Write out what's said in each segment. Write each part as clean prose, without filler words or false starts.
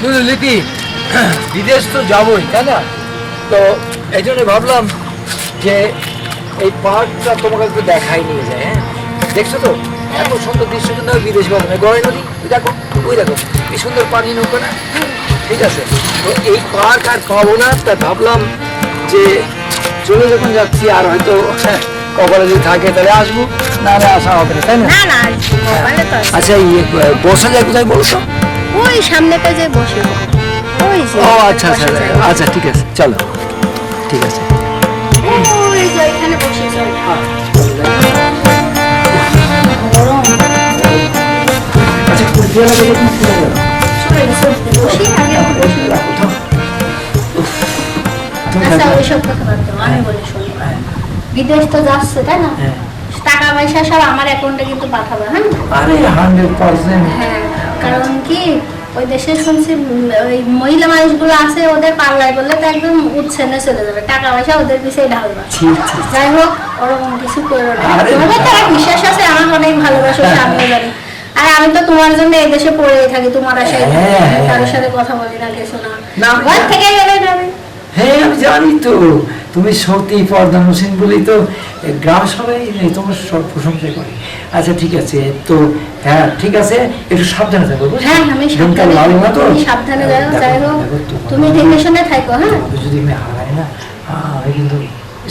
লিপি বিদেশ তো যাবোই, তাই না? তো এই জন্য ভাবলাম যে এই পার্কটা তোমাকে একটু দেখাই নিয়ে যায়। হ্যাঁ, দেখছো তো এত সুন্দর দৃশ্য, কিন্তু বিদেশ পাবো না। গড়াই নদী দেখো, ওই দেখো কি সুন্দর পানি নৌকা না। ঠিক আছে, তো এই পার্ক আর পাবো না, তা ভাবলাম যে চলে যখন যাচ্ছি আর হয়তো কপালে যদি থাকে তাহলে আসবো, না হলে আসা হবে না, তাই না? না না, মোবাইলে তো আছে। আচ্ছা, বসা যায় কোথায় বলছো? ওই সামনেটা যে বসে, ওই যে ও আচ্ছা আচ্ছা আচ্ছা, ঠিক আছে, চলো, ঠিক আছে। ওই যে এখানে বসে চল। আচ্ছা, কুলফিওয়ালা থেকে তুমি চলে গেল। সরে গেছে, বসি আগে বসি। আচ্ছা, ওইসব কথা বাদ দাও, আমি বলি শোনো। বিদেশ তো যাচ্ছে, তাই না? টাকা পয়সা সব আমার অ্যাকাউন্টে কিন্তু পাঠাবে, হ্যাঁ? আরে 100%। হ্যাঁ, কারণ কি ওই দেশে শুনছি ওই মহিলা মানুষগুলো আছে, ওদের পাল্লায় বললে তো একদম উচ্ছেনে চলে যাবে, টাকা পয়সা ওদের পিছিয়ে ঢালবা। যাই হোক, ওরকম কিছু করো না। তোমাদের তো এক বিশ্বাস আছে, আমার অনেক ভালোবাসো, আমিও জানি। আর আমি তো তোমার জন্য এই দেশে পড়েই থাকি, তোমার আশায় কারোর সাথে কথা বলি না, কিছু না, ঘর থেকে গেলে যাবে। হ্যাঁ, আমি জানি তো তুমি সত্যি পর্দা হোসেন বলি তো গ্রাম সবাই তোমার সব প্রশংসা করে। আচ্ছা ঠিক আছে, তো হ্যাঁ ঠিক আছে, একটু সাবধানে থাকো। হ্যাঁ, আমি সাবধানে, তুমি সাবধানে যাও। যাই হোক, তুমি দেখে শুনে থাকো। হ্যাঁ, যদি আমি হারাই না, আমি কিন্তু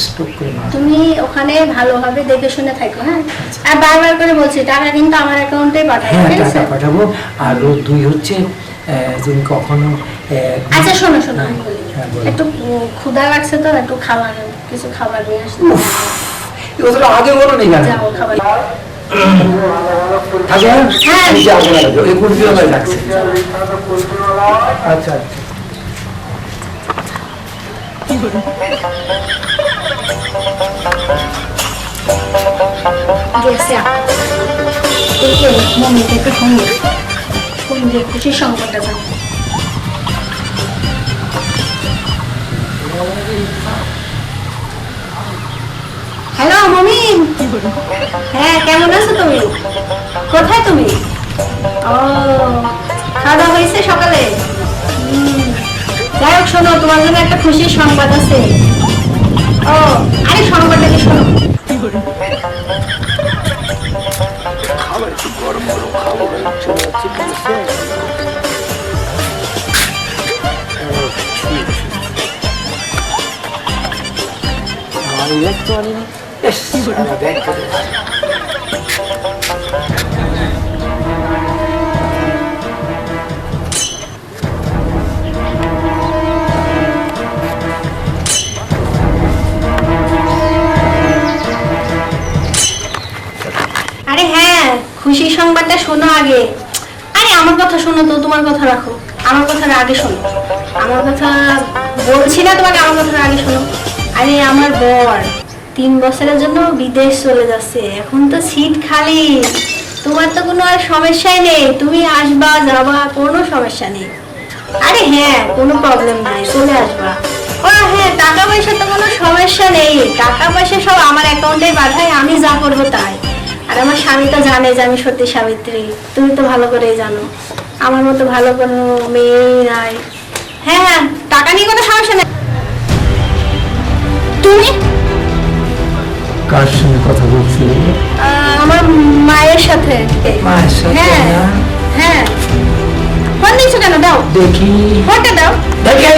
স্টপ করে না। তুমি ওখানে ভালোভাবে দেখে শুনে থাকো। হ্যাঁ, আর বারবার করে বলছি, টাকা কিন্তু আমার অ্যাকাউন্টে পাঠাবো, ঠিক আছে? টাকা পাঠাবো। আর দুই হচ্ছে তুমি কখনো আচ্ছা শোনো শোনো, আমি বলি, একটু ক্ষুধা লাগছে তো, একটু খাবার, কিছু খাবার নিয়ে আসতে। এই কথাটা আগে বলো নি কেন? যাও খাবার। হ্যাঁ, আমি যাবো না, এই কুলফিওয়ালা লাগছে। আচ্ছা আচ্ছা, গেছে মম্মিকে একটু ফোন দিয়ে, ফোন দিয়ে খুশির সংবাদটা জানো। Hello mommy. হ্যাঁ, কেমন আছো তুমি? কোথায় তুমি? ও, খাওয়া দাওয়া হয়েছে সকালে? যাই হোক শোনো, তোমার জন্য একটা খুশির সংবাদ আছে। ও, আরে সংবাদটা কি শোনো। খাবার একটু গরম গরম খাবো, চলে যাচ্ছে। আমি দেখতে পারি না। আরে হ্যাঁ, খুশির সংবাদটা শোনো আগে। আরে আমার কথা শোনো তো, তোমার কথা রাখো, আমার কথাটা আগে শোনো। আমার কথা বলছি না তোমাকে, আমার কথাটা আগে শোনো। আরে আমার বর 3 বছরের জন্য বিদেশ চলে যাচ্ছে, এখন তো সিট খালি। তোমার তো কোনো আর সমস্যাই নেই, তুমি আসবা যাবা, কোনো সমস্যা নেই। আরে হ্যাঁ, কোনো প্রবলেম নাই, চলে আসবা। ও হ্যাঁ, টাকা পয়সা তো কোনো সমস্যা নেই, টাকা পয়সা সব আমার অ্যাকাউন্টে পাঠাই, আমি যা করবো তাই। আর আমার স্বামী তো জানে যে আমি সত্যি সাবিত্রী, তুমি তো ভালো করেই জানো, আমার মতো ভালো কোনো মেয়েই নাই। হ্যাঁ হ্যাঁ, টাকা নিয়ে কোনো সমস্যা নেই। তুমি কার সঙ্গে কথা বলছি? আমার মায়ের সাথে। মায়ের সাথে? হ্যাঁ হ্যাঁ, ফোন দিয়েছো কেন? দাও দেখি, ফোনটা দাও। দেখে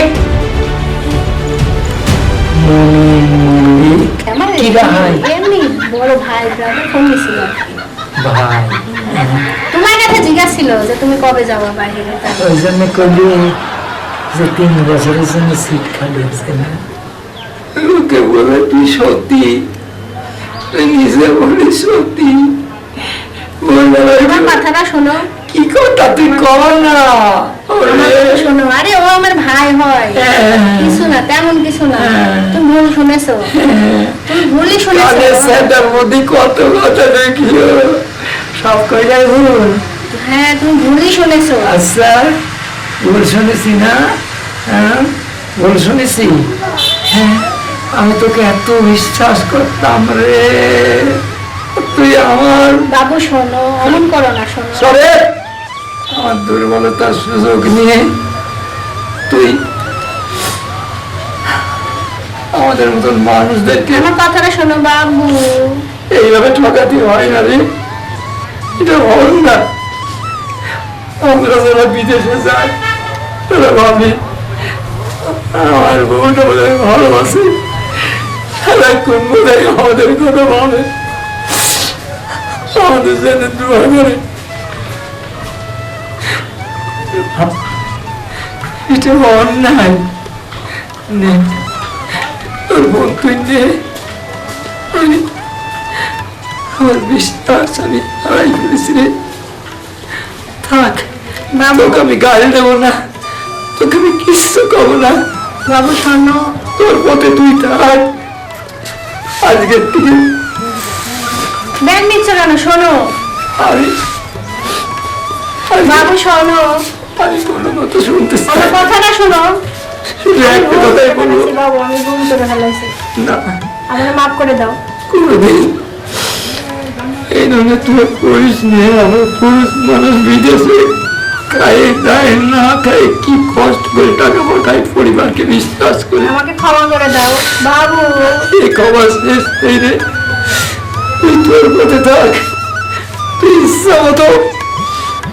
কি ভাই? এমনি বড় ভাই ব্রাদার ফোন দিয়েছিল ভাই, তোমার কাছে জিজ্ঞাসা ছিল যে তুমি কবে যাবা বাইরে। ওই জন্য করলি যে 3 বছরের জন্য সিট খালি আছে না? লোকে বলে তুই সত্যি, তুই নিজে বলে সত্যি। আমার কথাটা শোনো। কি কথা তুই কর না। শোনো, আরে ও আমার ভাই হয়, কিছু না, তেমন কিছু না। তুমি ভুল শুনেছো, তুমি ভুলই শুনেছো। সেটার মধ্যে কত কথা দেখিও, সব কয়টাই ভুল। হ্যাঁ, তুমি ভুলই শুনেছো। আচ্ছা, ভুল শুনেছি না? হ্যাঁ, ভুল শুনেছি। হ্যাঁ, আমি তোকে এত বিশ্বাস করতাম রে, তুই আমার। বাবু শোনো, অমন করো না, শোনো। সরে, আমার দুর্বলতার সুযোগ নিয়ে তুই আমাদের মতন মানুষদেরকে আমার কথাটা শোনো বাবু। এইভাবে ঠকাতে হয় না রে, এটা হয় না। আমরা যারা বিদেশে যাই তারা ভাবি আমার বউটা বোধ হয় ভালোবাসে, সারাক্ষণ বোধ হয় আমাদের কথা ভাবে, আমাদের জন্য দোয়া করে। এটা অন্যায়। নে তোর বোন তুই নে, আমার বিশ্বাস আমি হারাই ফেলেছি রে। থাক বাবু তোকে আমি গাড়ি দেবো না, তোকে আমি কিচ্ছু কব না। বাবু শোনো। তোর পথে তুই থাক, আজকের থেকে ব্যাগ নিচ্ছ কেন? শোনো আমি বাবু শোনো, আমি কোনো কথা শুনতে চাই আমার কথাটা শোনো। শুধু একটা কথাই বলবো, বাবু আমি ভুল করে ফেলাইছি, না আমাকে মাফ করে দাও। কোনোদিন এই ধরনের তুই করিস নে। আমার পুরুষ মানুষ বিদেশে খাই দায় না খাই কি কষ্ট করে টাকা পাঠায় পরিবারকে বিশ্বাস করে। আমাকে ক্ষমা করে দাও বাবু। এই খবর শেষ নেই রে, তুই তোর পথে থাক। তুই ইচ্ছা মতো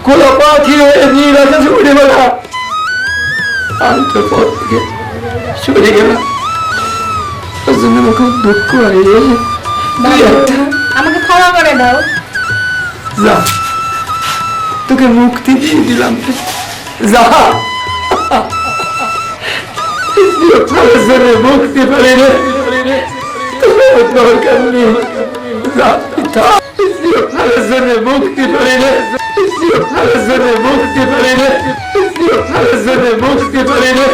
খোলা পাখি হয়ে নিয়ে রাখা উড়ে বেড়া। আমি তোর পথ থেকে সরে গেলাম, তোর জন্য আমার খুব দুঃখ হয় রে। তুই একটা আমাকে ক্ষমা করে দাও। যা, তোকে মুক্তি দিয়ে দিলাম, যা। মুক্তি পারি রে, তোর দরকার নেই, যা পিতা। মুক্তি পারি রে, মুক্তি পারি রে, মুক্তি পারি রে।